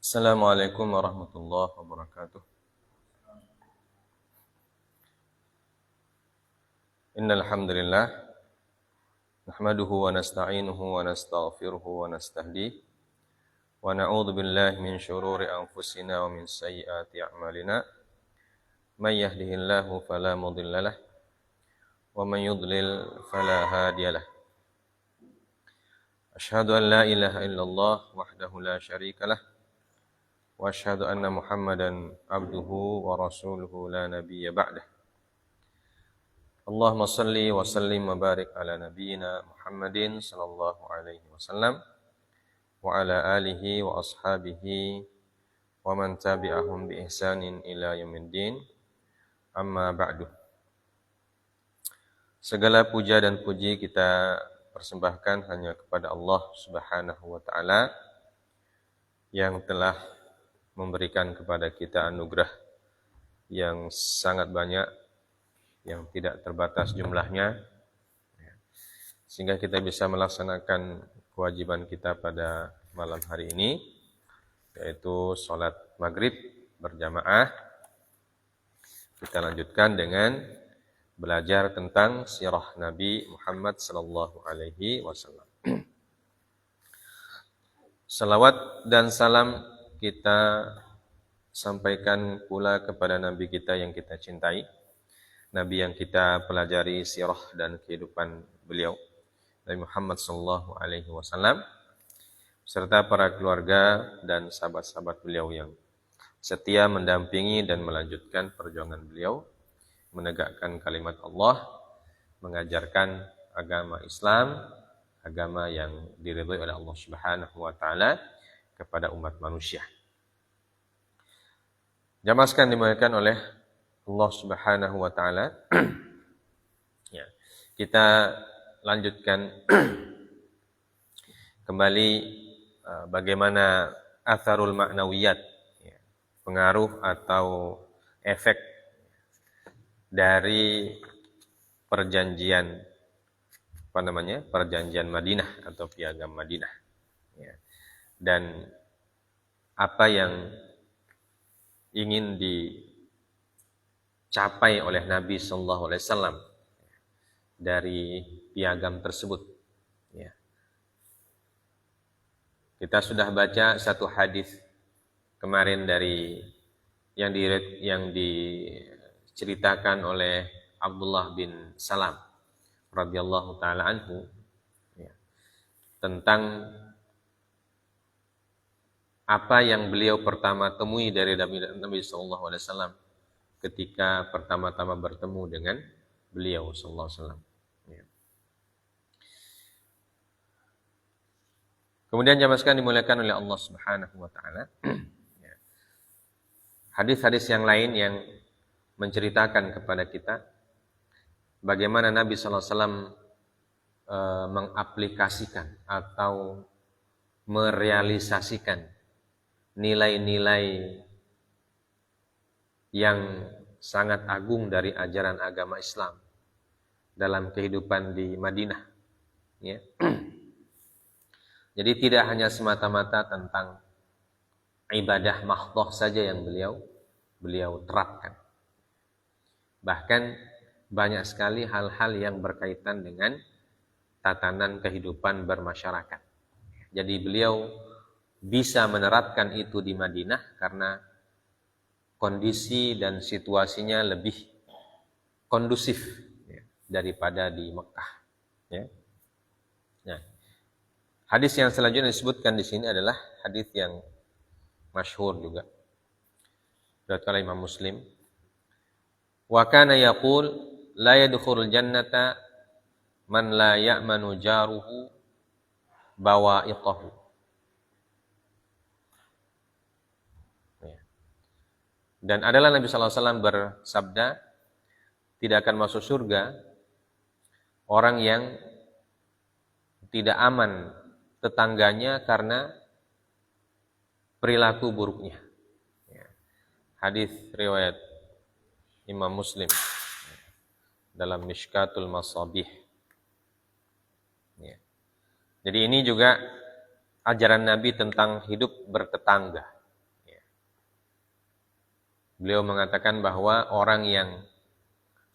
Assalamualaikum warahmatullahi wabarakatuh. Innal hamdalillah nahmaduhu wa nasta'inuhu wa nastaghfiruhu wa nastahdihi wa na'udzu billahi min shururi anfusina wa min sayyiati a'malina. May yahdihillahu fala mudilla lahu wa may yudlil fala hadiyalah. Asyhadu an la ilaha illallah wahdahu la syarika lah wa asyhadu anna Muhammadan abduhu wa rasuluhu la nabiyya ba'dah. Allahumma salli wa sallim wa barik ala nabiyyina Muhammadin sallallahu alaihi wasallam wa ala alihi wa ashabihi wa man tabi'ahum bi ihsanin ila yaumiddin. Amma ba'du. Segala puja dan puji kita persembahkan hanya kepada Allah Subhanahu wa taala yang telah memberikan kepada kita anugerah yang sangat banyak, yang tidak terbatas jumlahnya, sehingga kita bisa melaksanakan kewajiban kita pada malam hari ini, yaitu sholat maghrib berjamaah. Kita lanjutkan dengan belajar tentang sirah Nabi Muhammad sallallahu alaihi wasallam. Salawat dan salam kita sampaikan pula kepada Nabi kita yang kita cintai, Nabi yang kita pelajari sirah dan kehidupan beliau, Nabi Muhammad sallallahu alaihi wasallam, serta para keluarga dan sahabat-sahabat beliau yang setia mendampingi dan melanjutkan perjuangan beliau menegakkan kalimat Allah, mengajarkan agama Islam, agama yang diridhai oleh Allah Subhanahu wa taala kepada umat manusia. Jamaah sekalian dimuliakan oleh Allah Subhanahu wa taala. Ya, kita lanjutkan kembali bagaimana atharul ma'nawiyat, ya, pengaruh atau efek dari perjanjian perjanjian Madinah atau piagam Madinah, ya, dan apa yang ingin dicapai oleh Nabi sallallahu alaihi wasallam dari piagam tersebut, ya. Kita sudah baca satu hadis kemarin dari yang diceritakan oleh Abdullah bin Salam radhiyallahu taala anhu, ya, tentang apa yang beliau pertama temui dari Nabi sallallahu alaihi wasallam ketika pertama-tama bertemu dengan beliau sallallahu alaihi wasallam. Ya. Kemudian jamaah sekalian dimuliakan oleh Allah Subhanahu wa taala. Ya. Hadis-hadis yang lain yang menceritakan kepada kita bagaimana Nabi sallallahu alaihi wasallam mengaplikasikan atau merealisasikan nilai-nilai yang sangat agung dari ajaran agama Islam dalam kehidupan di Madinah, ya. Jadi tidak hanya semata-mata tentang ibadah mahdhah saja yang beliau terapkan. Bahkan banyak sekali hal-hal yang berkaitan dengan tatanan kehidupan bermasyarakat. Jadi beliau bisa menerapkan itu di Madinah karena kondisi dan situasinya lebih kondusif, ya, daripada di Mekah, ya. Nah, hadis yang selanjutnya disebutkan di sini adalah hadis yang masyhur juga diriwayatkan oleh Imam Muslim. Wa kana yaqul la yadkhulul jannata man la ya'manu jaruhu bawa'iqahu. Dan adalah Nabi sallallahu alaihi wasallam bersabda, tidak akan masuk surga orang yang tidak aman tetangganya karena perilaku buruknya. Ya. Hadis riwayat Imam Muslim dalam Mishkatul Masabih. Ya. Jadi ini juga ajaran Nabi tentang hidup bertetangga. Beliau mengatakan bahwa orang yang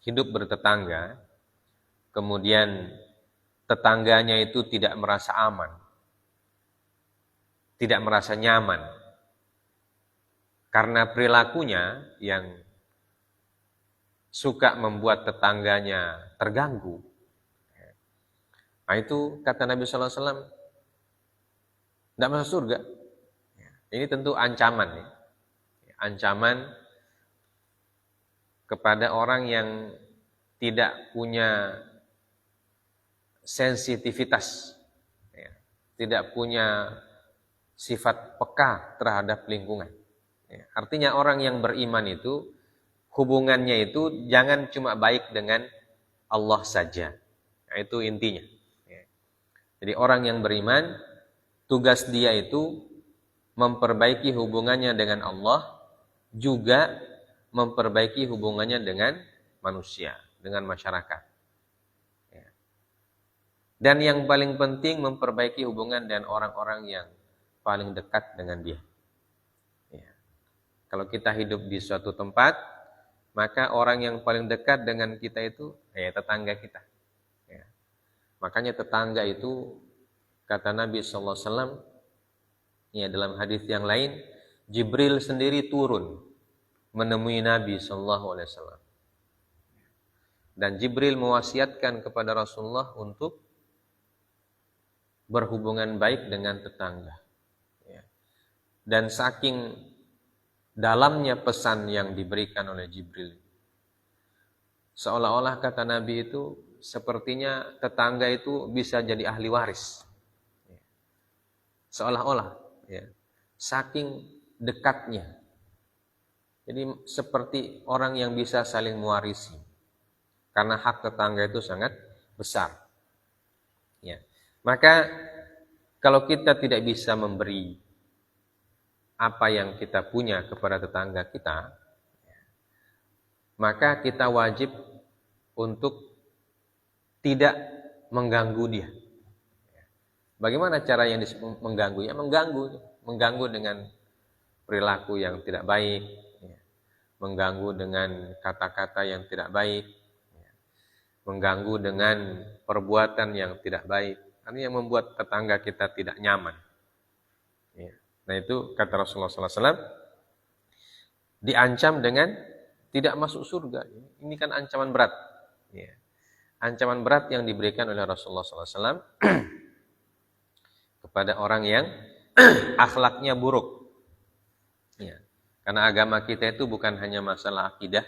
hidup bertetangga, kemudian tetangganya itu tidak merasa aman, tidak merasa nyaman, karena perilakunya yang suka membuat tetangganya terganggu. Nah itu kata Nabi SAW, tidak masuk surga. Ini tentu ancaman, ya. Ancaman kepada orang yang tidak punya sensitivitas, ya. Tidak punya sifat peka terhadap lingkungan. Ya. Artinya orang yang beriman itu, hubungannya itu jangan cuma baik dengan Allah saja. Nah, itu intinya. Ya. Jadi orang yang beriman, tugas dia itu memperbaiki hubungannya dengan Allah, juga memperbaiki hubungannya dengan manusia, dengan masyarakat. Ya. Dan yang paling penting memperbaiki hubungan dengan orang-orang yang paling dekat dengan dia. Ya. Kalau kita hidup di suatu tempat, maka orang yang paling dekat dengan kita itu tetangga kita. Ya. Makanya tetangga itu, kata Nabi SAW, ya, dalam hadis yang lain, Jibril sendiri turun menemui Nabi SAW. Dan Jibril mewasiatkan kepada Rasulullah untuk berhubungan baik dengan tetangga. Ya. Dan saking dalamnya pesan yang diberikan oleh Jibril, seolah-olah kata Nabi itu, sepertinya tetangga itu bisa jadi ahli waris. Ya. Seolah-olah. Ya, saking dekatnya. Jadi seperti orang yang bisa saling mewarisi, karena hak tetangga itu sangat besar. Ya. Maka kalau kita tidak bisa memberi apa yang kita punya kepada tetangga kita, maka kita wajib untuk tidak mengganggu dia. Bagaimana cara yang mengganggu? Ya mengganggu dengan perilaku yang tidak baik, ya. Mengganggu dengan kata-kata yang tidak baik, ya. Mengganggu dengan perbuatan yang tidak baik. Artinya membuat tetangga kita tidak nyaman. Ya. Nah itu kata Rasulullah SAW, diancam dengan tidak masuk surga. Ini kan ancaman berat. Ya. Ancaman berat yang diberikan oleh Rasulullah SAW kepada orang yang akhlaknya buruk. Ya. Karena agama kita itu bukan hanya masalah akidah,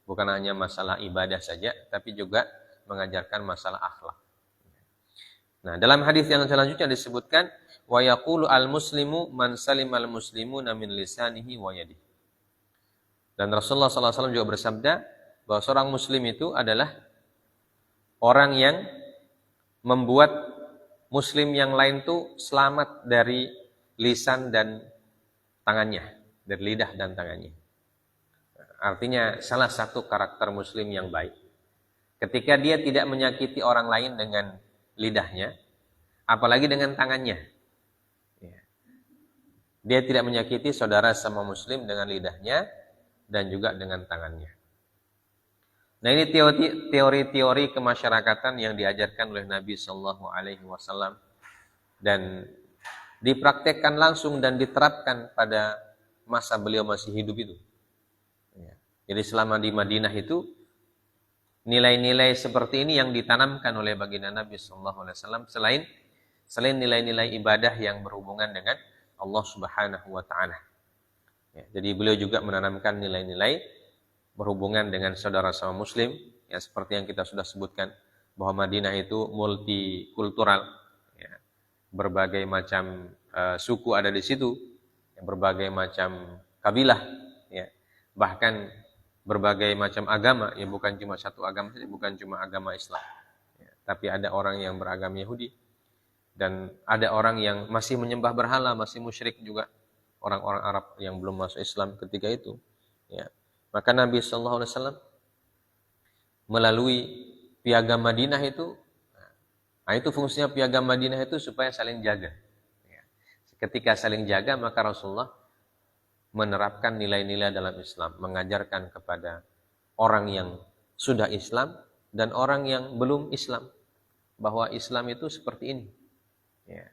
bukan hanya masalah ibadah saja, tapi juga mengajarkan masalah akhlak. Nah, dalam hadis yang selanjutnya disebutkan, wa yaqulu al-muslimu man salimal muslimuna min lisanihi wa yadihi. Dan Rasulullah SAW juga bersabda bahwa seorang muslim itu adalah orang yang membuat muslim yang lain tuh selamat dari lisan dan tangannya, dari lidah dan tangannya. Artinya salah satu karakter muslim yang baik, ketika dia tidak menyakiti orang lain dengan lidahnya, apalagi dengan tangannya. Dia tidak menyakiti saudara sama muslim dengan lidahnya dan juga dengan tangannya. Nah ini teori-teori kemasyarakatan yang diajarkan oleh Nabi SAW dan dipraktekkan langsung dan diterapkan pada masa beliau masih hidup itu. Jadi selama di Madinah itu nilai-nilai seperti ini yang ditanamkan oleh baginda Nabi SAW selain nilai-nilai ibadah yang berhubungan dengan Allah Subhanahu Wa Taala. Jadi beliau juga menanamkan nilai-nilai berhubungan dengan saudara sama muslim, ya seperti yang kita sudah sebutkan bahwa Madinah itu multikultural, ya, berbagai macam suku ada di situ, ya, berbagai macam kabilah, ya, bahkan berbagai macam agama, ya bukan cuma satu agama saja, bukan cuma agama Islam, ya, tapi ada orang yang beragama Yahudi dan ada orang yang masih menyembah berhala, masih musyrik juga, orang-orang Arab yang belum masuk Islam ketika itu, ya. Maka Nabi SAW melalui piagam Madinah itu, nah itu fungsinya piagam Madinah itu supaya saling jaga. Ketika saling jaga, maka Rasulullah menerapkan nilai-nilai dalam Islam, mengajarkan kepada orang yang sudah Islam dan orang yang belum Islam bahwa Islam itu seperti ini. Ya.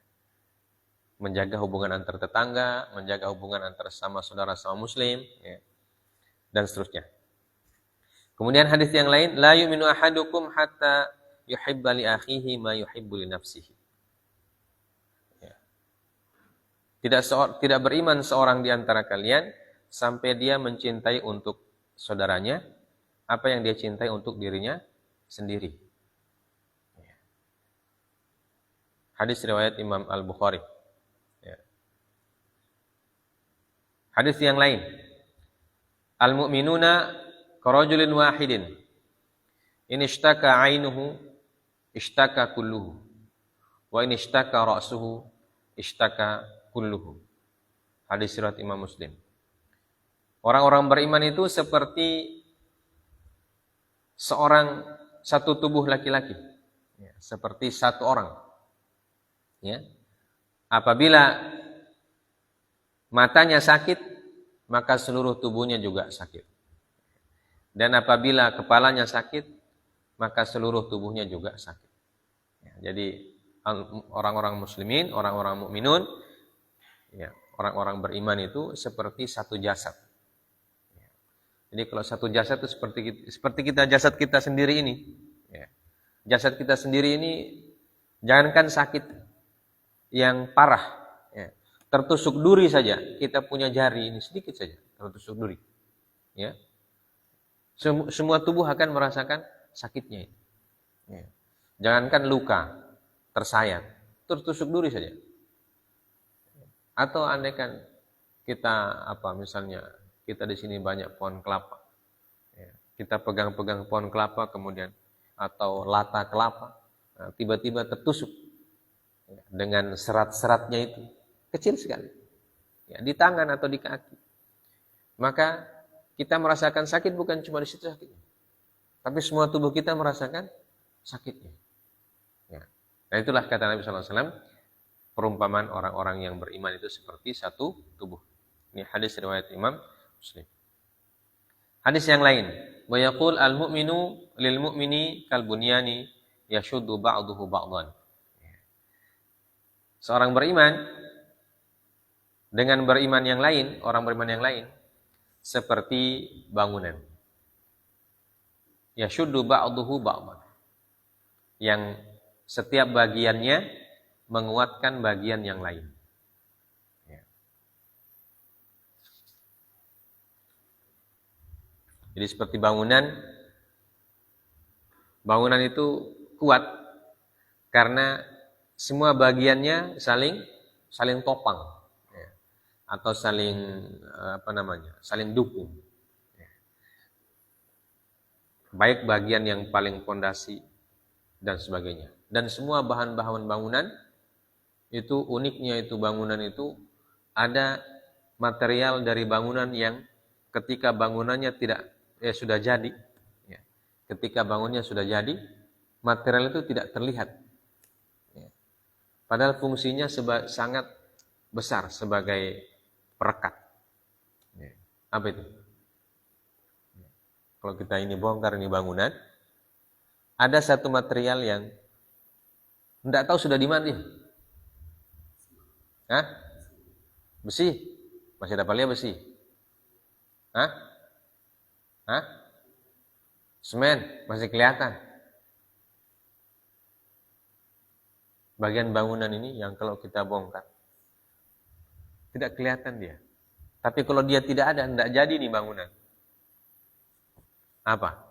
Menjaga hubungan antar tetangga, menjaga hubungan antar sama saudara sama muslim, ya. Dan seterusnya. Kemudian hadis yang lain, la yu'minu ahadukum hatta yuhibba li akhihi ma yuhibbu li nafsihi. Ya. Tidak beriman seorang di antara kalian sampai dia mencintai untuk saudaranya apa yang dia cintai untuk dirinya sendiri. Ya. Hadis riwayat Imam Al-Bukhari. Ya. Hadis yang lain, al-mu'minuna karajulin wahidin. In ishtaka 'ainuhu ishtaka kulluhu. Wa in ishtaka ra'suhu ishtaka kulluhu. Hadis riwayat Imam Muslim. Orang-orang beriman itu seperti satu tubuh laki-laki. Ya, seperti satu orang. Ya. Apabila matanya sakit, maka seluruh tubuhnya juga sakit. Dan apabila kepalanya sakit, maka seluruh tubuhnya juga sakit. Ya, jadi orang-orang muslimin, orang-orang mukminun, ya, orang-orang beriman itu seperti satu jasad. Ya. Jadi kalau satu jasad itu seperti kita jasad kita sendiri ini. Ya. Jasad kita sendiri ini jangankan sakit yang parah, ya. Tertusuk duri saja, kita punya jari ini sedikit saja tertusuk duri. Ya. Semua tubuh akan merasakan sakitnya. Ya. Jangankan luka, tersayat, tertusuk duri saja. Atau andaikan kita misalnya kita di sini banyak pohon kelapa. Ya. Kita pegang-pegang pohon kelapa kemudian atau lata kelapa, nah, tiba-tiba tertusuk ya, dengan serat-seratnya itu kecil sekali. Ya, di tangan atau di kaki. Maka kita merasakan sakit bukan cuma di situ sakitnya, tapi semua tubuh kita merasakan sakitnya. Ya. Nah itulah kata Nabi SAW, perumpamaan orang-orang yang beriman itu seperti satu tubuh. Ini hadis riwayat Imam Muslim. Hadis yang lain, wa yaqul al-mu'minu lil mu'mini kal bunyani yashuddu ba'duhu ba'dhan. Seorang beriman dengan beriman yang lain, orang beriman yang lain seperti bangunan. Yashuddu ba'duhu ba'dhan. Yang setiap bagiannya menguatkan bagian yang lain. Ya. Jadi seperti bangunan itu kuat karena semua bagiannya saling topang. Atau saling dukung. Baik bagian yang paling fondasi dan sebagainya. Dan semua bahan-bahan bangunan itu uniknya itu bangunan itu ada material dari bangunan yang ketika bangunannya sudah jadi. Ya. Ketika bangunnya sudah jadi, material itu tidak terlihat. Ya. Padahal fungsinya sangat besar sebagai perekat. Apa itu? Kalau kita ini bongkar ini bangunan, ada satu material yang tidak tahu sudah di mana. Hah? Besi. Masih ada lihat besi. Hah? Semen masih kelihatan. Bagian bangunan ini yang kalau kita bongkar tidak kelihatan dia. Tapi kalau dia tidak ada, tidak jadi nih bangunan. Apa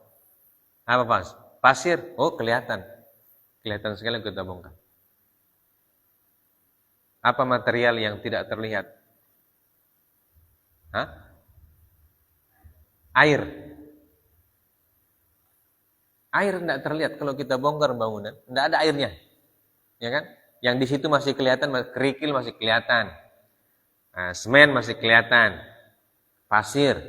pasir? Oh kelihatan sekali kita bongkar. Apa material yang tidak terlihat? Air tidak terlihat kalau kita bongkar bangunan, tidak ada airnya, ya kan? Yang di situ masih kelihatan, kerikil masih kelihatan. Nah, semen masih kelihatan, pasir,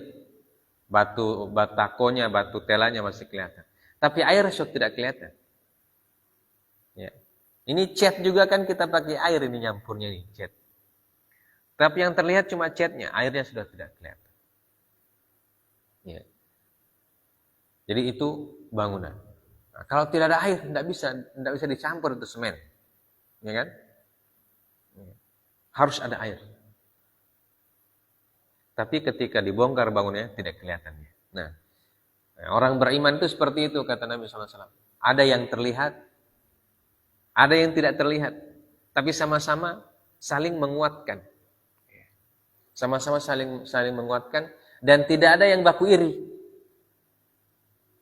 batu batakonya, batu telanya masih kelihatan. Tapi air tidak kelihatan. Ya. Ini cat juga kan kita pakai air ini nyampurnya nih cat. Tapi yang terlihat cuma catnya, airnya sudah tidak kelihatan. Ya. Jadi itu bangunan. Nah, kalau tidak ada air, tidak bisa dicampur itu semen, ya kan? Harus ada air. Tapi ketika dibongkar bangunannya tidak kelihatan. Nah, orang beriman itu seperti itu kata Nabi SAW. Ada yang terlihat, ada yang tidak terlihat, tapi sama-sama saling menguatkan. Sama-sama saling menguatkan dan tidak ada yang baku iri.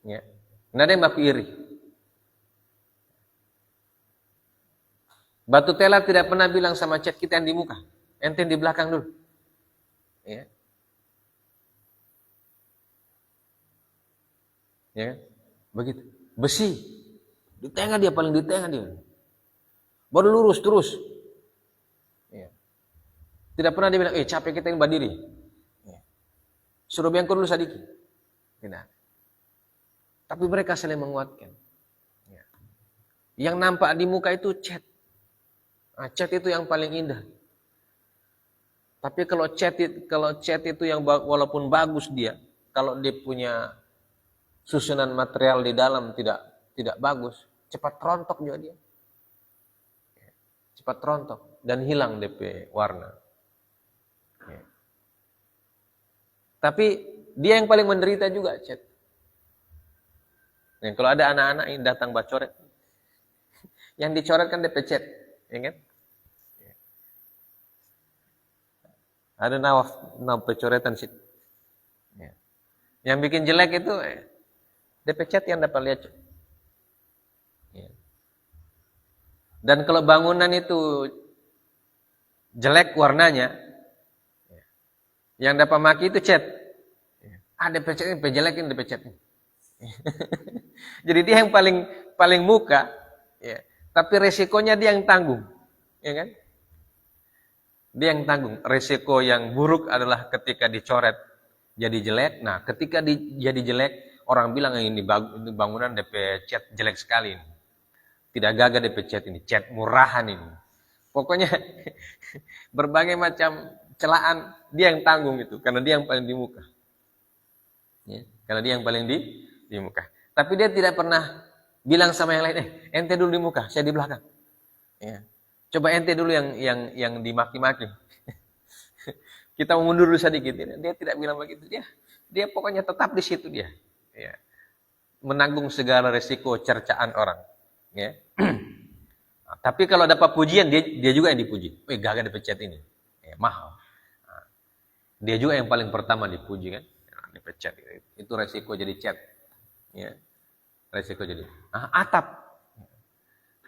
Ya. Tidak ada yang baku iri. Batu tela tidak pernah bilang sama cat kita yang di muka, ente di belakang dulu. Ya. Ya. Begitu. Besi di tengah dia, paling di tengah dia. Baru lurus terus. Ya. Tidak pernah dia bilang, capek kita yang berdiri. Ya. Suruh bengkok dulu sedikit. Tidak. Tapi mereka saling menguatkan. Ya. Yang nampak di muka itu cat. Nah, cat itu yang paling indah. Tapi kalau cat itu yang walaupun bagus dia, kalau dia punya susunan material di dalam tidak bagus, cepat rontok juga dia. Cepat rontok dan hilang DP warna. Ya. Tapi dia yang paling menderita juga cat. Nah, kalau ada anak-anak yang datang bacoret, yang dicoret kan DP cat, ya kan? Ada nawaf pecoretan sih. Ya. Yang bikin jelek itu DP cat yang dapat lihat. Ya. Dan kalau bangunan itu jelek warnanya, yang dapat maki itu cat. DP cat ini jelek ini DP cat. Jadi dia yang paling muka, ya. Tapi resikonya dia yang tanggung, ya kan? Dia yang tanggung. Resiko yang buruk adalah ketika dicoret jadi jelek. Nah, ketika jadi jelek, orang bilang ini bangunan DP cat jelek sekali ini. Tidak gagah DP cat ini, cat murahan ini. Pokoknya berbagai macam celaan dia yang tanggung itu, karena dia yang paling di muka. Ya, karena dia yang paling di muka. Tapi dia tidak pernah bilang sama yang lain, ente dulu di muka, saya di belakang. Ya. Coba ente dulu yang dimaki-maki. Kita mundur dulu sedikit. Dia tidak bilang begitu. Dia pokoknya tetap di situ dia. Ya. Menanggung segala resiko cercaan orang. Ya. Nah, tapi kalau dapat pujian, dia juga yang dipuji. Gagah dipecat ini. Ya, mahal. Nah, dia juga yang paling pertama dipuji kan. Nah, dipecat. Itu resiko jadi cat. Ya. Resiko jadi. Atap.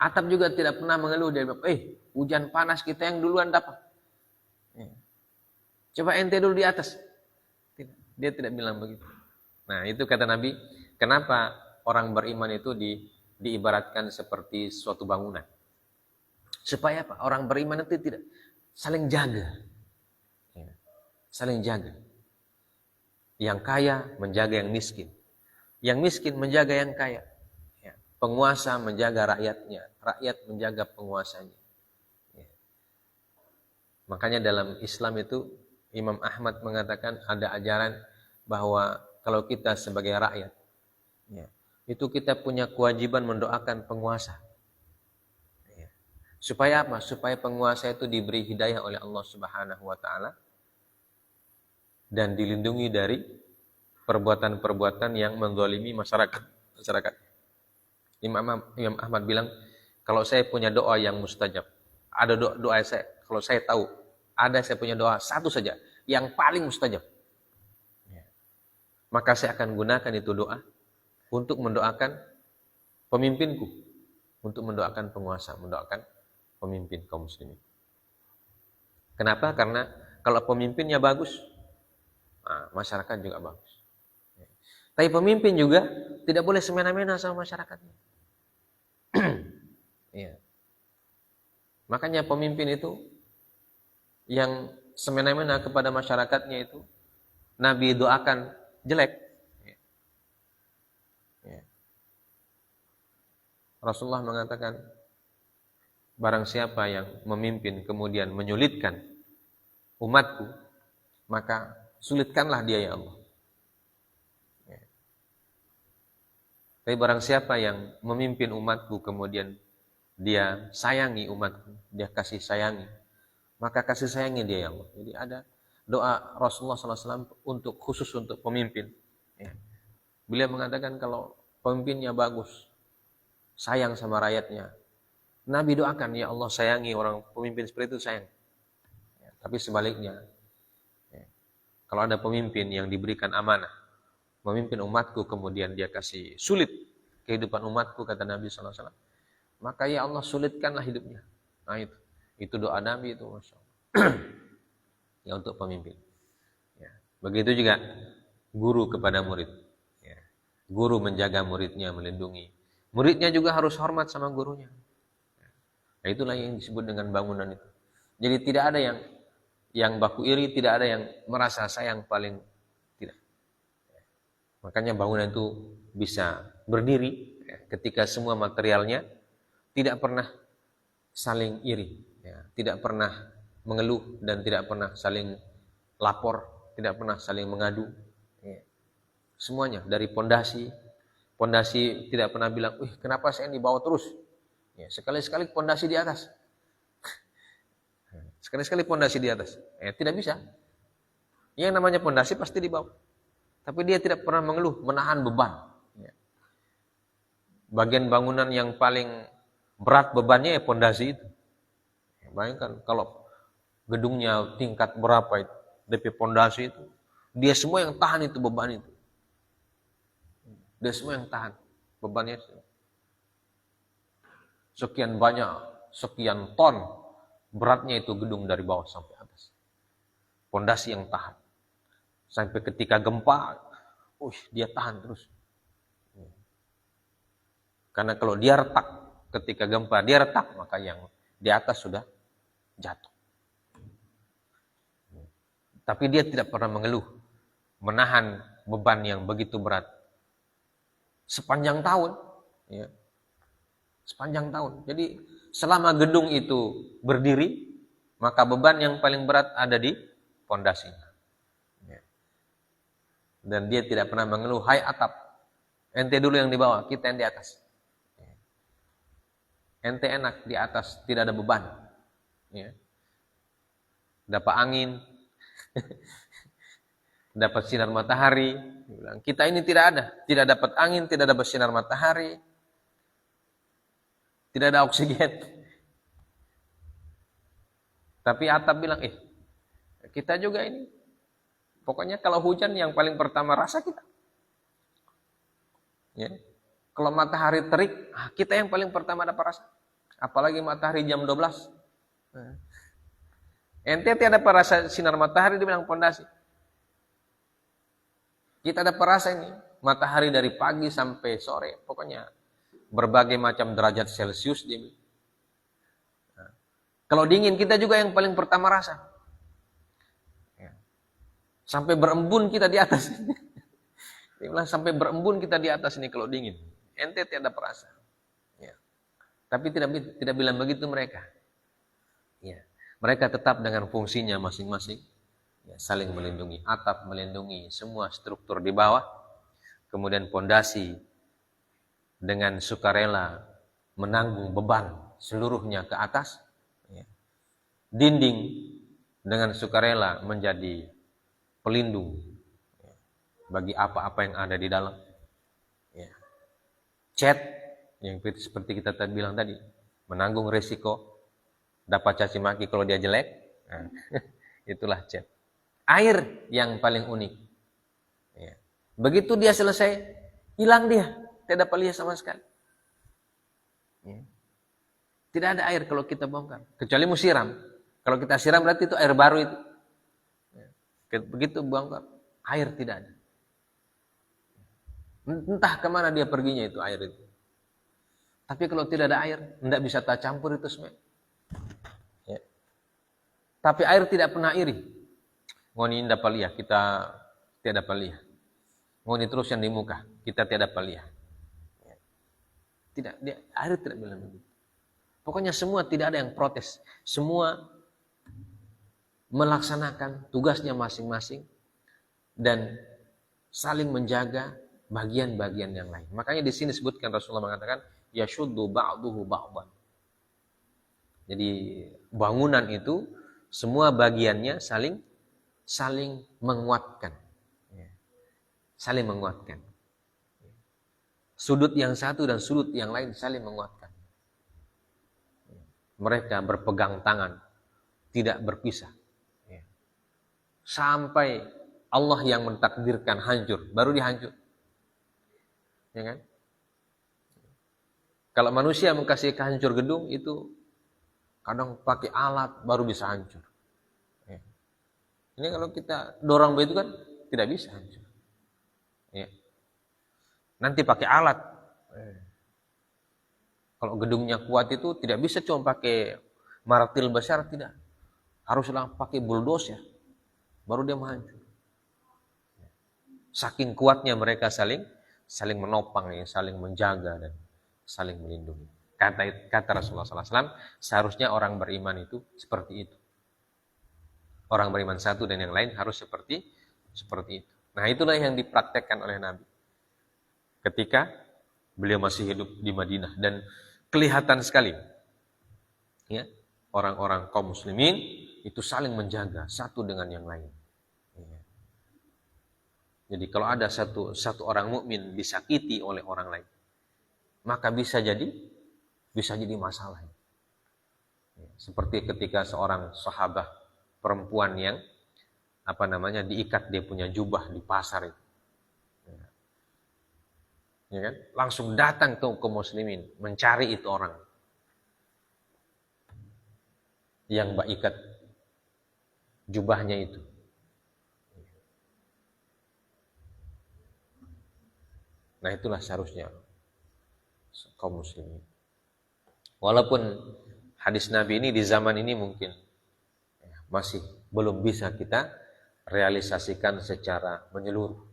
Atap juga tidak pernah mengeluh. Dia bilang, hujan panas kita yang duluan dapat. Ya. Coba ente dulu di atas. Dia tidak bilang begitu. Nah, itu kata Nabi, kenapa orang beriman itu diibaratkan seperti suatu bangunan. Supaya apa? Orang beriman itu tidak saling jaga. Ya. Saling jaga. Yang kaya menjaga yang miskin. Yang miskin menjaga yang kaya. Penguasa menjaga rakyatnya, rakyat menjaga penguasanya. Ya. Makanya dalam Islam itu Imam Ahmad mengatakan ada ajaran bahwa kalau kita sebagai rakyat, ya, itu kita punya kewajiban mendoakan penguasa. Ya. Supaya apa? Supaya penguasa itu diberi hidayah oleh Allah Subhanahu wa taala dan dilindungi dari perbuatan-perbuatan yang menzalimi masyarakat. Imam Ahmad bilang, kalau saya punya doa yang mustajab, ada doa saya, kalau saya tahu, saya punya doa satu saja, yang paling mustajab. Ya. Maka saya akan gunakan itu doa untuk mendoakan pemimpinku, untuk mendoakan penguasa, mendoakan pemimpin kaum muslimin. Kenapa? Karena kalau pemimpinnya bagus, masyarakat juga bagus. Ya. Tapi pemimpin juga tidak boleh semena-mena sama masyarakatnya. Ya. Makanya pemimpin itu yang semena-mena kepada masyarakatnya itu Nabi doakan jelek. Ya. Ya. Rasulullah mengatakan, barang siapa yang memimpin kemudian menyulitkan umatku, maka sulitkanlah dia ya Allah. Tapi barang siapa yang memimpin umatku kemudian dia sayangi umatku, dia kasih sayangi, maka kasih sayangi dia ya Allah. Jadi ada doa Rasulullah SAW untuk khusus untuk pemimpin. Beliau mengatakan kalau pemimpinnya bagus, sayang sama rakyatnya, Nabi doakan, ya Allah sayangi orang pemimpin seperti itu, sayang. Tapi sebaliknya, kalau ada pemimpin yang diberikan amanah, memimpin umatku kemudian dia kasih sulit kehidupan umatku, kata Nabi SAW, maka ya Allah sulitkanlah hidupnya. Nah itu doa Nabi itu, Masya Allah. Ya untuk pemimpin. Ya. Begitu juga guru kepada murid. Ya. Guru menjaga muridnya, melindungi. Muridnya juga harus hormat sama gurunya. Nah, itulah yang disebut dengan bangunan itu. Jadi tidak ada yang baku iri, tidak ada yang merasa sayang paling tidak. Makanya bangunan itu bisa berdiri ketika semua materialnya tidak pernah saling iri, tidak pernah mengeluh dan tidak pernah saling lapor, tidak pernah saling mengadu. Semuanya dari pondasi tidak pernah bilang, kenapa saya ini dibawa terus? Sekali-sekali pondasi di atas. Sekali-sekali pondasi di atas. Tidak bisa. Yang namanya pondasi pasti dibawa. Tapi dia tidak pernah mengeluh, menahan beban. Bagian bangunan yang paling berat bebannya ya pondasi itu. Bayangkan kalau gedungnya tingkat berapa itu, DP pondasi itu, dia semua yang tahan itu beban itu. Dia semua yang tahan bebannya. Sekian banyak, sekian ton beratnya itu gedung dari bawah sampai atas. Pondasi yang tahan. Sampai ketika gempa, dia tahan terus. Karena kalau dia retak, ketika gempa dia retak, maka yang di atas sudah jatuh. Tapi dia tidak pernah mengeluh, menahan beban yang begitu berat. Sepanjang tahun. Sepanjang tahun. Jadi selama gedung itu berdiri, maka beban yang paling berat ada di pondasinya. Dan dia tidak pernah mengeluh, hai atap, ente dulu yang di bawah, kita yang di atas. Ente enak di atas, tidak ada beban. Dapat angin, dapat sinar matahari. Kita ini tidak ada, tidak dapat angin, tidak dapat sinar matahari, tidak ada oksigen. Tapi atap bilang, kita juga ini. Pokoknya kalau hujan yang paling pertama rasa kita. Kalau matahari terik, kita yang paling pertama dapat rasa. Apalagi matahari jam 12. Ente tidak dapat rasa sinar matahari, dibilang pondasi. Kita dapat rasa ini, matahari dari pagi sampai sore, pokoknya berbagai macam derajat Celcius dia. Kalau dingin kita juga yang paling pertama rasa. Sampai berembun kita di atas. Dia bilang sampai berembun kita di atas ini kalau dingin. Ente tidak perasa. Tapi tidak bilang begitu mereka. Mereka tetap dengan fungsinya masing-masing. Saling melindungi. Atap melindungi semua struktur di bawah. Kemudian pondasi dengan sukarela menanggung beban seluruhnya ke atas. Dinding dengan sukarela menjadi pelindung bagi apa-apa yang ada di dalam. Cat yang seperti kita bilang tadi, menanggung resiko dapat caci maki kalau dia jelek. Itulah cat. Air yang paling unik. Begitu dia selesai, hilang dia, tidak dapat lihat sama sekali. Tidak ada air kalau kita bongkar, kecuali mau siram. Kalau kita siram berarti itu air baru itu. Begitu bongkar, air tidak ada. Entah kemana dia perginya itu air itu. Tapi kalau tidak ada air, tidak bisa tercampur itu semua. Tapi air tidak pernah iri. Ngoni dapat lihat, kita tidak dapat lihat. Ngoni terus yang di muka, kita tidak dapat lihat. Tidak, air tidak bilang begitu. Pokoknya semua tidak ada yang protes. Semua melaksanakan tugasnya masing-masing dan saling menjaga bagian-bagian yang lain. Makanya di sini disebutkan Rasulullah mengatakan yashuddu ba'duhu ba'dan. Jadi bangunan itu semua bagiannya saling menguatkan. Saling menguatkan. Sudut yang satu dan sudut yang lain saling menguatkan. Mereka berpegang tangan, tidak berpisah. Sampai Allah yang mentakdirkan hancur, baru dihancur. Ya kan? Kalau manusia mengkasih hancur gedung itu kadang pakai alat baru bisa hancur. Ya. Ini kalau kita dorong begitu kan tidak bisa hancur. Ya. Nanti pakai alat. Kalau gedungnya kuat itu tidak bisa cuma pakai martil besar, tidak. Haruslah pakai bulldozer baru dia menghancur. Saking kuatnya mereka saling menopang, ya, saling menjaga dan saling melindungi. Kata Rasulullah SAW, seharusnya orang beriman itu seperti itu. Orang beriman satu dan yang lain harus seperti itu. Nah, itulah yang dipraktekkan oleh Nabi ketika beliau masih hidup di Madinah, dan kelihatan sekali ya, orang-orang kaum muslimin itu saling menjaga satu dengan yang lain. Jadi kalau ada satu orang mukmin disakiti oleh orang lain, maka bisa jadi masalah. Seperti ketika seorang sahabat perempuan yang diikat dia punya jubah di pasar itu. Ya kan? Langsung datang ke kaum muslimin mencari itu orang yang ikat jubahnya itu. Nah, itulah seharusnya kaum muslimin. Walaupun hadis Nabi ini di zaman ini mungkin masih belum bisa kita realisasikan secara menyeluruh.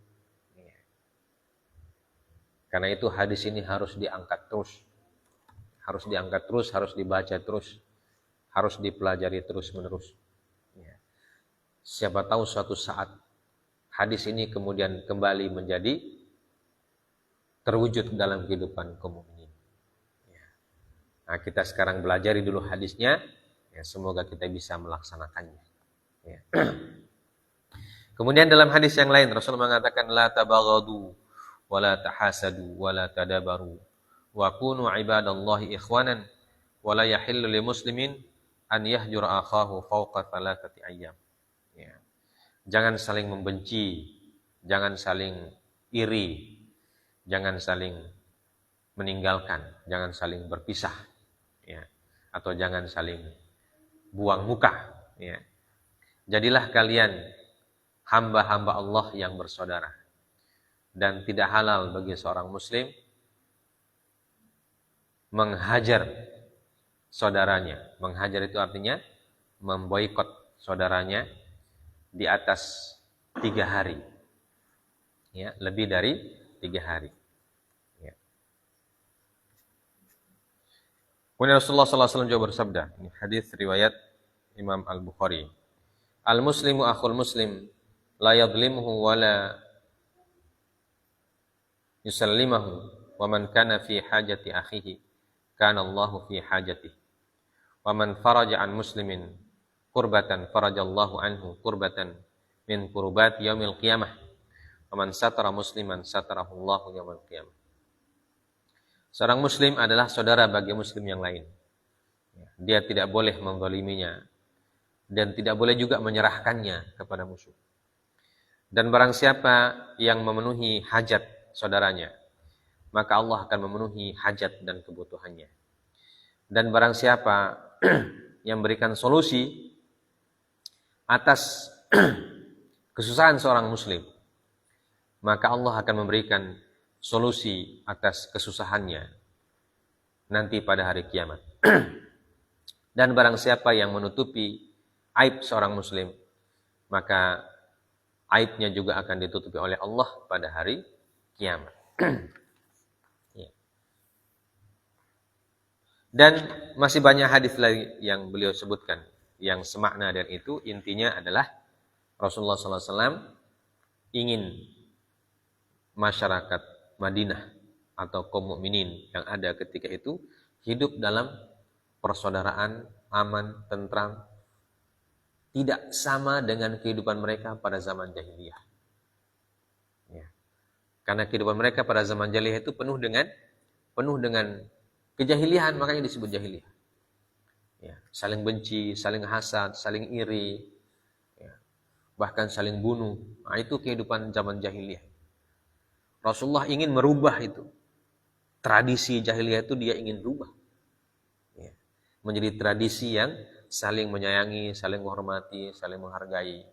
Karena itu hadis ini harus diangkat terus. Harus diangkat terus, harus dibaca terus. Harus dipelajari terus-menerus. Siapa tahu suatu saat hadis ini kemudian kembali menjadi terwujud dalam kehidupan kaum mukminin. Nah, kita sekarang belajari dulu hadisnya, ya, semoga kita bisa melaksanakannya. Ya. Kemudian dalam hadis yang lain Rasulullah mengatakan la tabaghadu wa la tahasadu wa la tadabaru wa kunu ibadallahi ikhwanan wa la yahillu lil muslimin an yahjura akhahu fawqa thalathati ayyam. Ya. Jangan saling membenci, jangan saling iri, jangan saling meninggalkan, jangan saling berpisah, ya, atau jangan saling buang muka. Ya. Jadilah kalian hamba-hamba Allah yang bersaudara, dan tidak halal bagi seorang muslim menghajar saudaranya. Menghajar itu artinya memboikot saudaranya di atas 3 hari, ya, lebih dari 3 hari. Kemudian Rasulullah SAW juga bersabda, ini hadis riwayat Imam Al-Bukhari. Al-muslimu akhul muslim, la yadlimuhu wa la yusallimahu, wa man kana fi hajati akhihi, kana Allahu fi hajatihi. Wa man faraja an muslimin kurbatan, farajallahu anhu kurbatan min kurbat yaumil qiyamah. Wa man satara musliman, satarahu Allahu yaumil qiyamah. Seorang muslim adalah saudara bagi muslim yang lain. Dia tidak boleh menzaliminya dan tidak boleh juga menyerahkannya kepada musuh. Dan barang siapa yang memenuhi hajat saudaranya, maka Allah akan memenuhi hajat dan kebutuhannya. Dan barang siapa yang memberikan solusi atas kesusahan seorang muslim, maka Allah akan memberikan solusi atas kesusahannya nanti pada hari kiamat. Dan barang siapa yang menutupi aib seorang muslim, maka aibnya juga akan ditutupi oleh Allah pada hari kiamat. Ya. Dan masih banyak hadis lagi yang beliau sebutkan yang semakna dan itu intinya adalah Rasulullah SAW ingin masyarakat Madinah atau kaum mukminin yang ada ketika itu hidup dalam persaudaraan, aman, tentram, tidak sama dengan kehidupan mereka pada zaman jahiliyah. Ya. Karena kehidupan mereka pada zaman jahiliyah itu penuh dengan kejahiliahan, makanya disebut jahiliyah. Ya, saling benci, saling hasad, saling iri, ya, bahkan saling bunuh. Nah, itu kehidupan zaman jahiliyah. Rasulullah ingin merubah itu. Tradisi jahiliyah itu dia ingin rubah. Ya. Menjadi tradisi yang saling menyayangi, saling menghormati, saling menghargai,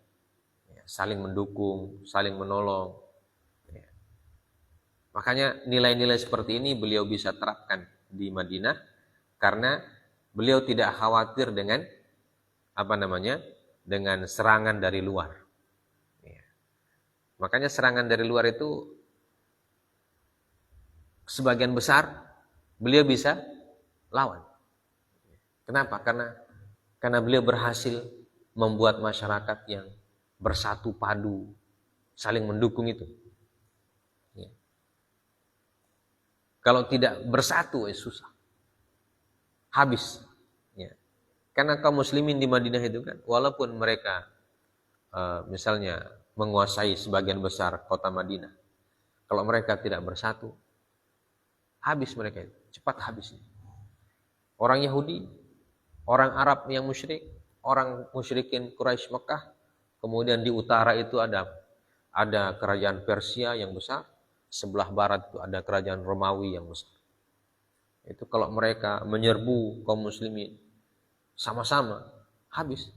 ya, saling mendukung, saling menolong. Ya. Makanya nilai-nilai seperti ini beliau bisa terapkan di Madinah karena beliau tidak khawatir dengan dengan serangan dari luar. Ya. Makanya serangan dari luar itu sebagian besar beliau bisa lawan. Kenapa? Karena beliau berhasil membuat masyarakat yang bersatu padu, saling mendukung itu. Ya. Kalau tidak bersatu, susah. Habis. Ya. Karena kaum muslimin di Madinah itu kan, walaupun mereka misalnya menguasai sebagian besar kota Madinah, kalau mereka tidak bersatu, habis mereka itu, cepat habis. Orang Yahudi, orang Arab yang musyrik, orang musyrikin Quraisy Mekah, kemudian di utara itu ada kerajaan Persia yang besar, sebelah barat itu ada kerajaan Romawi yang besar. Itu kalau mereka menyerbu kaum muslimin sama-sama, habis.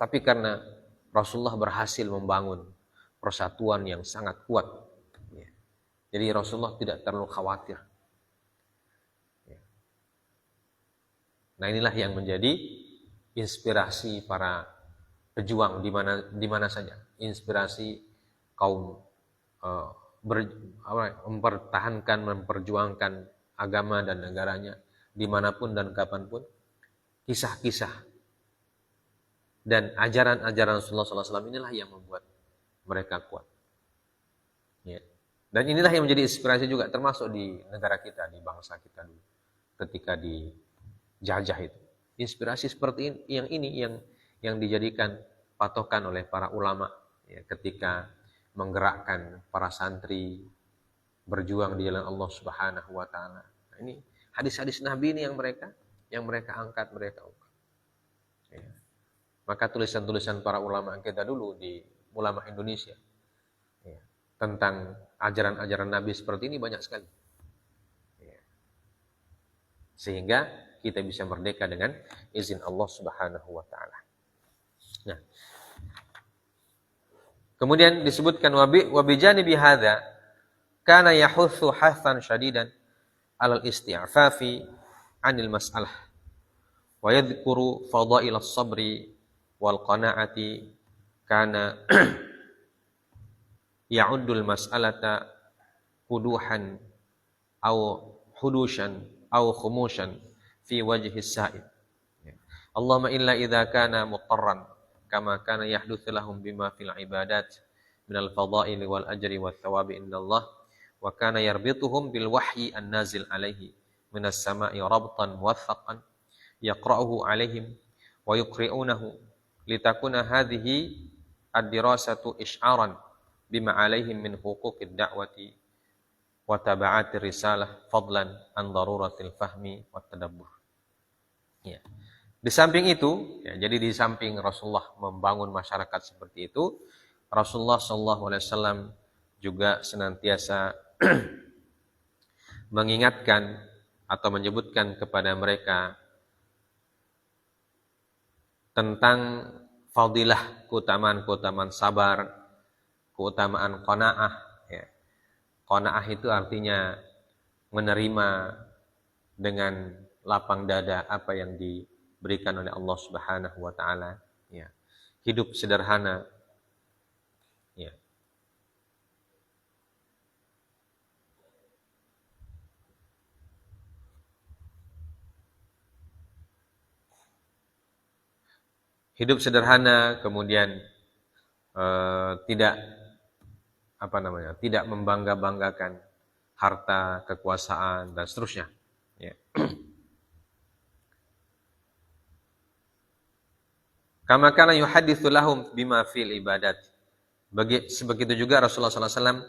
Tapi karena Rasulullah berhasil membangun persatuan yang sangat kuat, jadi Rasulullah tidak terlalu khawatir. Nah, inilah yang menjadi inspirasi para pejuang di mana saja. Inspirasi kaum mempertahankan, memperjuangkan agama dan negaranya dimanapun dan kapanpun. Kisah-kisah dan ajaran-ajaran Rasulullah SAW inilah yang membuat mereka kuat. Ya. Dan inilah yang menjadi inspirasi juga termasuk di negara kita, di bangsa kita dulu ketika dijajah itu. Inspirasi seperti ini yang dijadikan patokan oleh para ulama ya, ketika menggerakkan para santri berjuang di jalan Allah Subhanahu wa taala. Nah, ini hadis-hadis Nabi ini yang mereka angkat, mereka ungkap. Ya. Maka tulisan-tulisan para ulama kita dulu di ulama Indonesia ya, tentang ajaran-ajaran Nabi seperti ini banyak sekali. Ya. Sehingga kita bisa merdeka dengan izin Allah Subhanahu wa taala. Nah. Kemudian disebutkan wa bijanibi hadza kana yahutsu hathan syadidan 'alal isti'fafi 'anil mas'alah wa yadhkuru fadail as-sabri wal qana'ati kana ya'uddul mas'alata huduhan aw hudushan aw khumushan fi wajhi as-sa'id. Allahumma illa idza kana mutarran kama kana yahdutsu lahum bima fil ibadat minal fadaili wal ajri wat thawabi indallah wa kana yarbituhum bil wahyi an-nazil alaihi minas sama'i rabtan wathaqan yaqra'uhu alaihim wa yuqri'unahu litakuna hadhihi ad-dirasatu ish'aran bima alaihim min huquqid da'wati wa taba'atir risalah fadlan an daruratil fahmi wat tadabbur. Ya. Di samping itu, ya, jadi di samping Rasulullah membangun masyarakat seperti itu, Rasulullah SAW juga senantiasa mengingatkan atau menyebutkan kepada mereka tentang fadilah, keutamaan sabar, keutamaan qanaah. Ya. Qanaah itu artinya menerima dengan lapang dada apa yang diberikan oleh Allah Subhanahu wa taala. Ya. Hidup sederhana. Ya. hidup sederhana, kemudian tidak tidak membangga-banggakan harta, kekuasaan dan seterusnya. Ya. Kama kana yuhaditsu lahum bima fil ibadat. Sebegitu juga Rasulullah SAW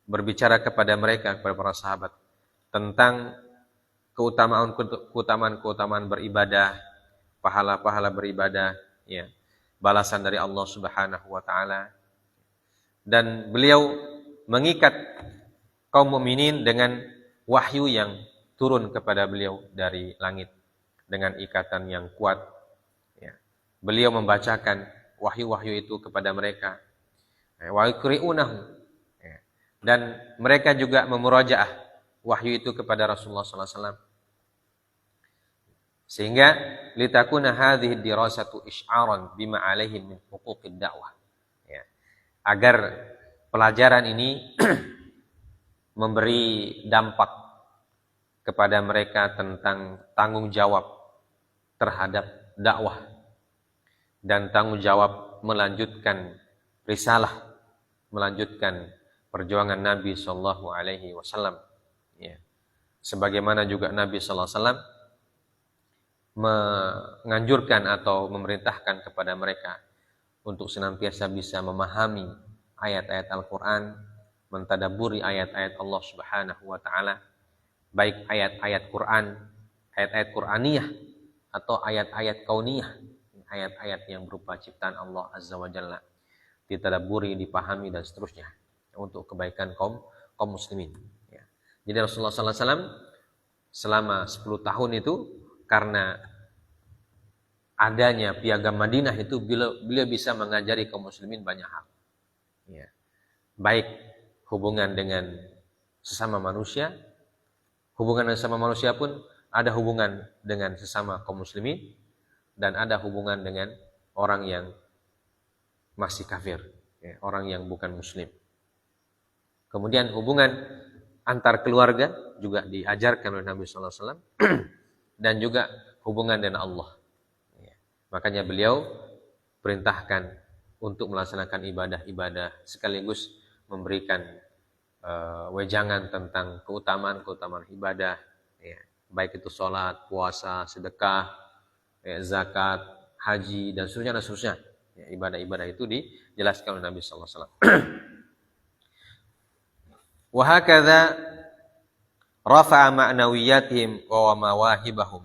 berbicara kepada mereka, kepada para sahabat, tentang keutamaan beribadah, pahala-pahala beribadah, ya, balasan dari Allah Subhanahu wa taala. Dan beliau mengikat kaum mukminin dengan wahyu yang turun kepada beliau dari langit dengan ikatan yang kuat. Ya. Beliau membacakan wahyu-wahyu itu kepada mereka. Wa yuqri'unahum. Ya. Dan mereka juga memurajaah wahyu itu kepada Rasulullah SAW. Sehingga litakuna hadhihi dirasatu isy'aran bima alaihim min huquqid da'wah. Ya. Agar pelajaran ini memberi dampak kepada mereka tentang tanggung jawab terhadap dakwah dan tanggung jawab melanjutkan risalah, melanjutkan perjuangan Nabi sallallahu alaihi wasallam. Ya. Sebagaimana juga Nabi sallallahu alaihi wasallam menganjurkan atau memerintahkan kepada mereka untuk senantiasa bisa memahami ayat-ayat Al-Quran, mentadaburi ayat-ayat Allah Subhanahu wa taala, baik ayat-ayat Quran, ayat-ayat Qur'aniyah atau ayat-ayat kauniyah, ayat-ayat yang berupa ciptaan Allah Azza wa Jalla, ditadaburi, dipahami dan seterusnya untuk kebaikan kaum muslimin. Ya. Jadi Rasulullah SAW selama 10 tahun itu, karena adanya piagam Madinah itu, beliau bisa mengajari kaum muslimin banyak hal. Ya. Baik hubungan dengan sesama manusia, hubungan dengan sesama manusia pun ada hubungan dengan sesama kaum muslimin, dan ada hubungan dengan orang yang masih kafir, ya, orang yang bukan muslim. Kemudian hubungan antar keluarga juga diajarkan oleh Nabi SAW, dan juga hubungan dengan Allah. Ya. Makanya beliau perintahkan untuk melaksanakan ibadah-ibadah sekaligus memberikan wejangan tentang keutamaan ibadah, ya, baik itu sholat, puasa, sedekah, ya, zakat, haji dan seterusnya. Ya, ibadah-ibadah itu dijelaskan oleh Nabi sallallahu alaihi wasallam. Wa hakadha rafa'a ma'nawiyatihim wa mawahibahum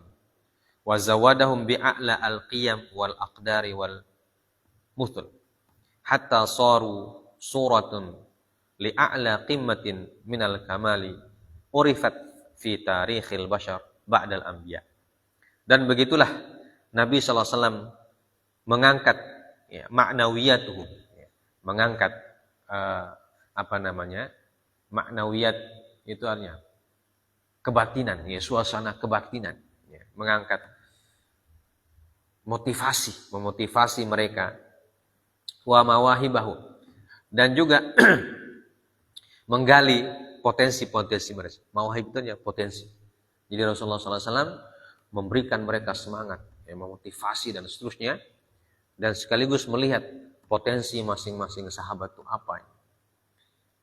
wa zawadahum bi'a'la al-qiyam wal aqdari wal muthul hatta saru suratun li'a'la qimmatin minal kamali urifat fi tarikhil bashar ba'dal anbiya. Dan begitulah Nabi SAW mengangkat, ya, ma'nawiyatuhum, ya, mengangkat ma'nawiyat itu artinya kebatinan, ya, suasana kebatinan, ya, mengangkat memotivasi mereka, wa mawahibahu, dan juga menggali potensi-potensi mereka. Mawahib itu ya potensi. Jadi Rasulullah SAW memberikan mereka semangat, ya, memotivasi dan seterusnya, dan sekaligus melihat potensi masing-masing sahabat itu apa.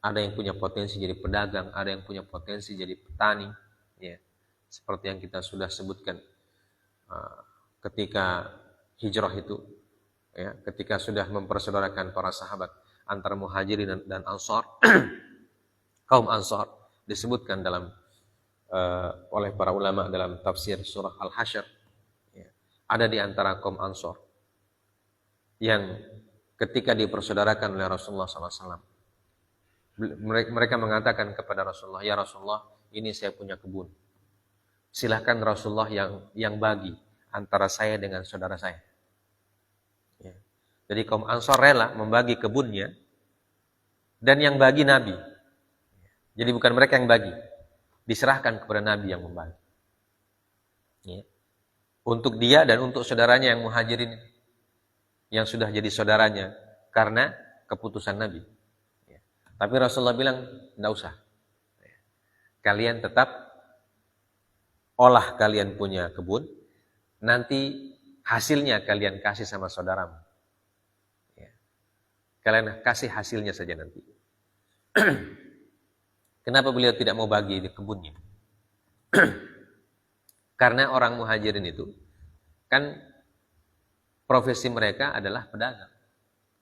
Ada yang punya potensi jadi pedagang, ada yang punya potensi jadi petani, ya, seperti yang kita sudah sebutkan ketika hijrah itu, ya, ketika sudah mempersaudarakan para sahabat antara muhajirin dan ansar. Kaum ansar disebutkan dalam oleh para ulama dalam tafsir surah Al-Hasyr, ya, ada di antara kaum ansar yang ketika dipersaudarakan oleh Rasulullah SAW, mereka mengatakan kepada Rasulullah, ya Rasulullah, ini saya punya kebun, silahkan Rasulullah yang bagi antara saya dengan saudara saya. Ya. Jadi kaum ansar rela membagi kebunnya, dan yang bagi Nabi. Jadi bukan mereka yang bagi, diserahkan kepada Nabi yang membagi. Ya. Untuk dia dan untuk saudaranya yang muhajirin, yang sudah jadi saudaranya karena keputusan Nabi. Ya. Tapi Rasulullah bilang, tidak usah. Ya. Kalian tetap olah kalian punya kebun, nanti hasilnya kalian kasih sama saudaramu. Ya. Kalian kasih hasilnya saja nanti. Kenapa beliau tidak mau bagi di kebunnya? Karena orang muhajirin itu kan profesi mereka adalah pedagang,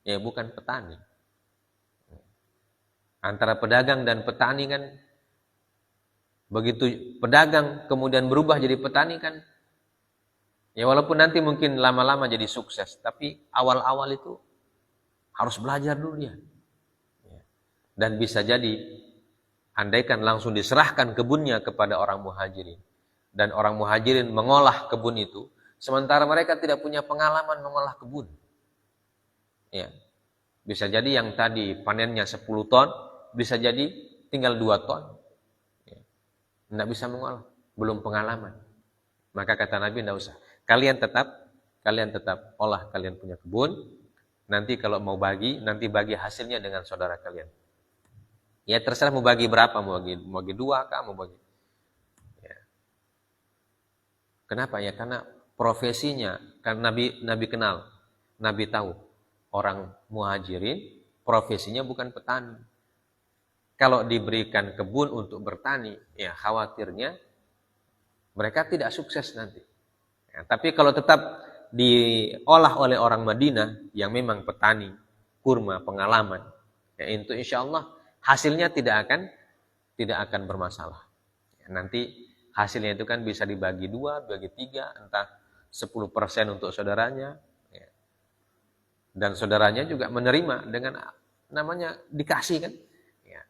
ya bukan petani. Antara pedagang dan petani kan, begitu pedagang kemudian berubah jadi petani kan, ya walaupun nanti mungkin lama-lama jadi sukses, tapi awal-awal itu harus belajar dulu ya. Dan bisa jadi, andaikan langsung diserahkan kebunnya kepada orang muhajirin, dan orang muhajirin mengolah kebun itu, sementara mereka tidak punya pengalaman mengolah kebun. Ya. Bisa jadi yang tadi panennya 10 ton, bisa jadi tinggal 2 ton. Ya. Tidak bisa mengolah, belum pengalaman. Maka kata Nabi, tidak usah. Kalian tetap olah, kalian punya kebun. Nanti kalau mau bagi, nanti bagi hasilnya dengan saudara kalian. Ya terserah mau bagi berapa, mau bagi 2 kah, mau bagi. Ya. Kenapa ya? Karena profesinya, kan Nabi kenal, Nabi tahu orang muhajirin profesinya bukan petani. Kalau diberikan kebun untuk bertani, ya khawatirnya mereka tidak sukses nanti. Ya, tapi kalau tetap diolah oleh orang Madinah yang memang petani, kurma, pengalaman, ya itu insya Allah hasilnya tidak akan bermasalah. Ya, nanti hasilnya itu kan bisa dibagi 2, bagi 3, entah 10% untuk saudaranya, ya. Dan saudaranya juga menerima dengan namanya dikasih kan. Ya.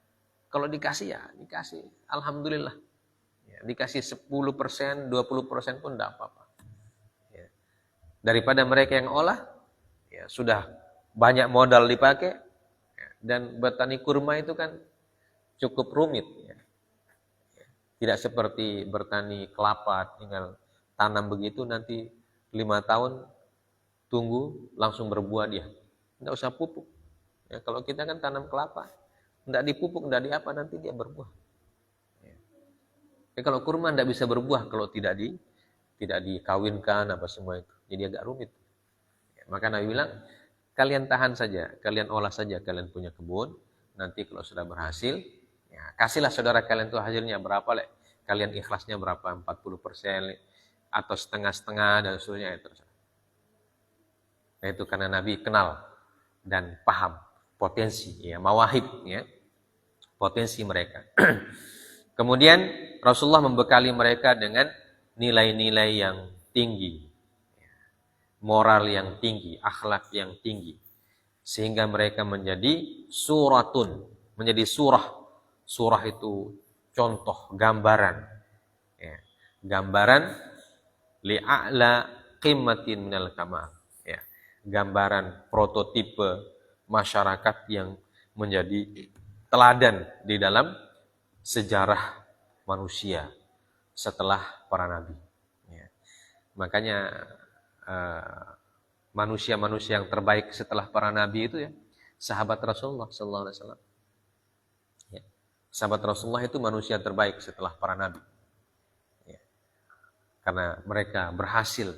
Kalau dikasih ya dikasih, alhamdulillah. Ya, dikasih 10%, 20% pun tidak apa-apa. Ya. Daripada mereka yang olah, ya sudah banyak modal dipakai, ya. Dan bertani kurma itu kan cukup rumit. Ya. Tidak seperti bertani kelapa, tinggal tanam begitu nanti 5 tahun tunggu langsung berbuah dia. Tidak usah pupuk. Ya, kalau kita kan tanam kelapa, tidak dipupuk, tidak diapa, nanti dia berbuah. Ya. Kalau kurma tidak bisa berbuah kalau tidak dikawinkan apa semua itu. Jadi agak rumit. Ya, maka Nabi bilang, kalian tahan saja, kalian olah saja, kalian punya kebun. Nanti kalau sudah berhasil, ya, kasihlah saudara kalian tuh hasilnya berapa, lek. Kalian ikhlasnya berapa, 40%, atau setengah-setengah, dan seterusnya. Itu karena Nabi kenal dan paham potensi, ya, mawahib, ya, potensi mereka. Kemudian Rasulullah membekali mereka dengan nilai-nilai yang tinggi, moral yang tinggi, akhlak yang tinggi, sehingga mereka menjadi suratun, menjadi surah. Surah itu contoh, gambaran, ya, gambaran li'a'la qimmatin minal kamal, ya, gambaran prototipe masyarakat yang menjadi teladan di dalam sejarah manusia setelah para nabi. Ya. Makanya manusia-manusia yang terbaik setelah para nabi itu ya sahabat Rasulullah sallallahu alaihi wasallam. Ya. Sahabat Rasulullah itu manusia terbaik setelah para nabi. Ya. Karena mereka berhasil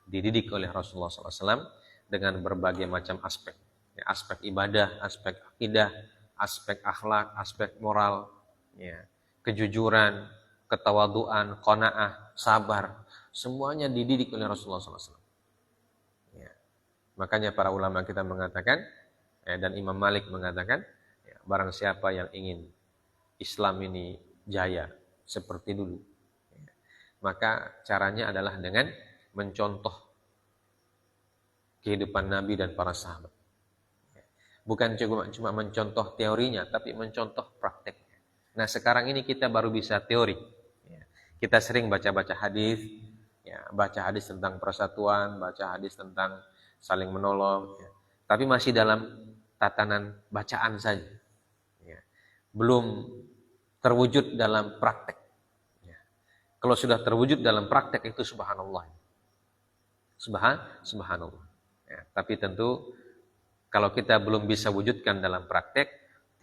dididik oleh Rasulullah sallallahu alaihi wasallam dengan berbagai macam aspek. Ya, aspek ibadah, aspek akidah, aspek akhlak, aspek moral, ya, kejujuran, ketawaduan, qanaah, sabar, semuanya dididik oleh Rasulullah SAW. Ya. Makanya para ulama kita mengatakan, ya, dan Imam Malik mengatakan, ya, barang siapa yang ingin Islam ini jaya seperti dulu, ya, maka caranya adalah dengan mencontoh kehidupan Nabi dan para sahabat. Bukan cuma mencontoh teorinya, tapi mencontoh prakteknya. Nah sekarang ini kita baru bisa teori. Ya. Kita sering baca-baca hadis, ya, baca hadis tentang persatuan, baca hadis tentang saling menolong, ya. Tapi masih dalam tatanan bacaan saja. Ya. Belum terwujud dalam praktek. Ya. Kalau sudah terwujud dalam praktek itu subhanallah. Subhanallah. Ya. Tapi tentu kalau kita belum bisa wujudkan dalam praktek,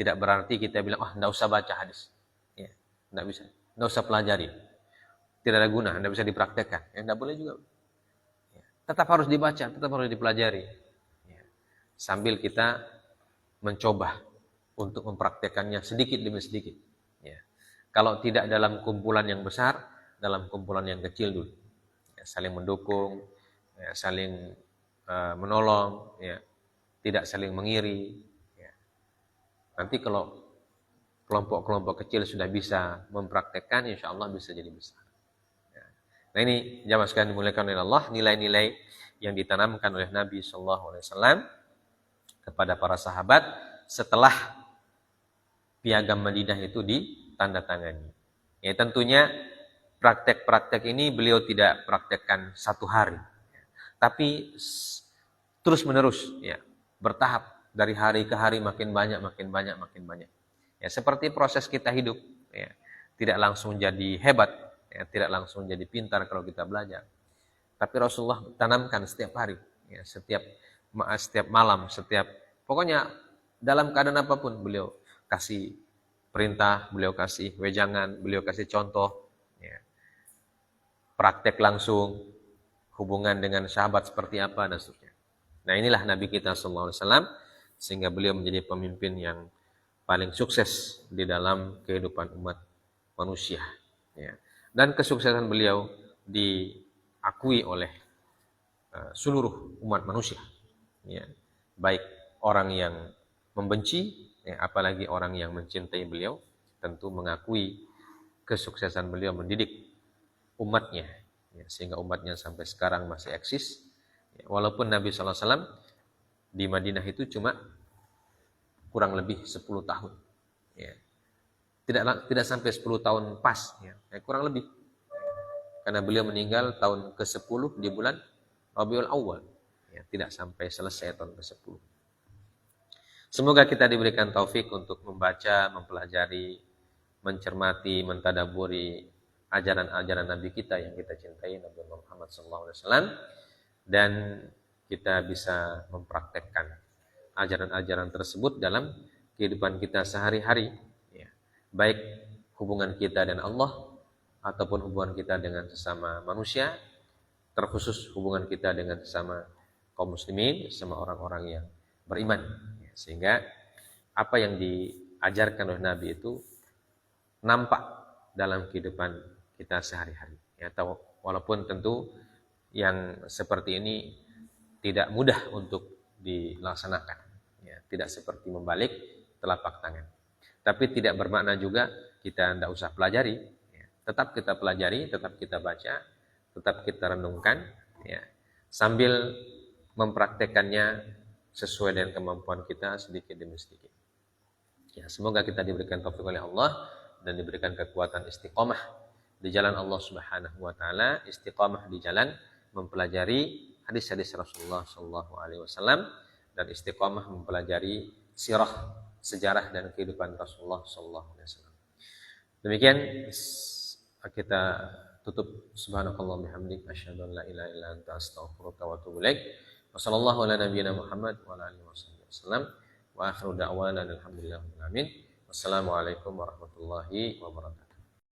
tidak berarti kita bilang, enggak usah baca hadis. Ya, enggak bisa. Enggak usah pelajari. Tidak ada guna, enggak bisa dipraktekkan. Ya, enggak boleh juga. Ya. tetap harus dibaca, tetap harus dipelajari. Ya. Sambil kita mencoba untuk mempraktekannya sedikit demi sedikit. Ya. Kalau tidak dalam kumpulan yang besar, dalam kumpulan yang kecil dulu. Ya, saling mendukung, ya, saling menolong, ya, tidak saling mengiri. Ya. Nanti kalau kelompok-kelompok kecil sudah bisa mempraktekkan, insya Allah bisa jadi besar. Ya. Nah ini jamaah sekalian dimuliakan oleh Allah, nilai-nilai yang ditanamkan oleh Nabi SAW kepada para sahabat setelah piagam Madinah itu ditandatangani. Ya tentunya praktek-praktek ini beliau tidak praktekkan satu hari, tapi terus menerus, ya, bertahap dari hari ke hari makin banyak, makin banyak, makin banyak. Ya seperti proses kita hidup, ya, tidak langsung jadi hebat, ya, tidak langsung jadi pintar kalau kita belajar. Tapi Rasulullah tanamkan setiap hari, ya, setiap malam, pokoknya dalam keadaan apapun beliau kasih perintah, beliau kasih wejangan, beliau kasih contoh, ya, praktek langsung, hubungan dengan sahabat seperti apa dan seterusnya. Nah inilah Nabi kita SAW, sehingga beliau menjadi pemimpin yang paling sukses di dalam kehidupan umat manusia. Ya. Dan kesuksesan beliau diakui oleh seluruh umat manusia. Ya. Baik orang yang membenci, ya, apalagi orang yang mencintai beliau, tentu mengakui kesuksesan beliau mendidik umatnya, ya, sehingga umatnya sampai sekarang masih eksis. Ya, walaupun Nabi SAW di Madinah itu cuma kurang lebih 10 tahun. Ya. Tidak sampai 10 tahun pas, ya, kurang lebih. Karena beliau meninggal tahun ke-10 di bulan Rabiul Awal. Ya, tidak sampai selesai tahun ke-10. Semoga kita diberikan taufik untuk membaca, mempelajari, mencermati, mentadaburi ajaran-ajaran Nabi kita yang kita cintai, Nabi Muhammad SAW, dan kita bisa mempraktekkan ajaran-ajaran tersebut dalam kehidupan kita sehari-hari, ya. Baik hubungan kita dan Allah ataupun hubungan kita dengan sesama manusia, terkhusus hubungan kita dengan sesama kaum muslimin, sesama orang-orang yang beriman, ya. Sehingga apa yang diajarkan oleh Nabi itu nampak dalam kehidupan kita sehari-hari, ya. Walaupun tentu yang seperti ini tidak mudah untuk dilaksanakan, ya. Tidak seperti membalik telapak tangan. Tapi tidak bermakna juga kita tidak usah pelajari, ya. Tetap kita pelajari, tetap kita baca, tetap kita renungkan, ya, sambil mempraktekannya sesuai dengan kemampuan kita sedikit demi sedikit. Ya, semoga kita diberikan taufik oleh Allah dan diberikan kekuatan istiqomah di jalan Allah Subhanahu wa taala, istiqomah di jalan mempelajari hadis-hadis Rasulullah sallallahu alaihi wasallam dan istiqomah mempelajari sirah, sejarah dan kehidupan Rasulullah sallallahu alaihi wasallam. Demikian kita tutup. Subhanakallah bihamdik asyhadu an la ilaha illa anta astaghfiruka wa atubu ilaik. Wassallallahu ala nabiyyina Muhammad wa ala alihi wasallam. Wa akhiru da'wana alhamdulillahirabbil alamin. Wassalamualaikum warahmatullahi wabarakatuh.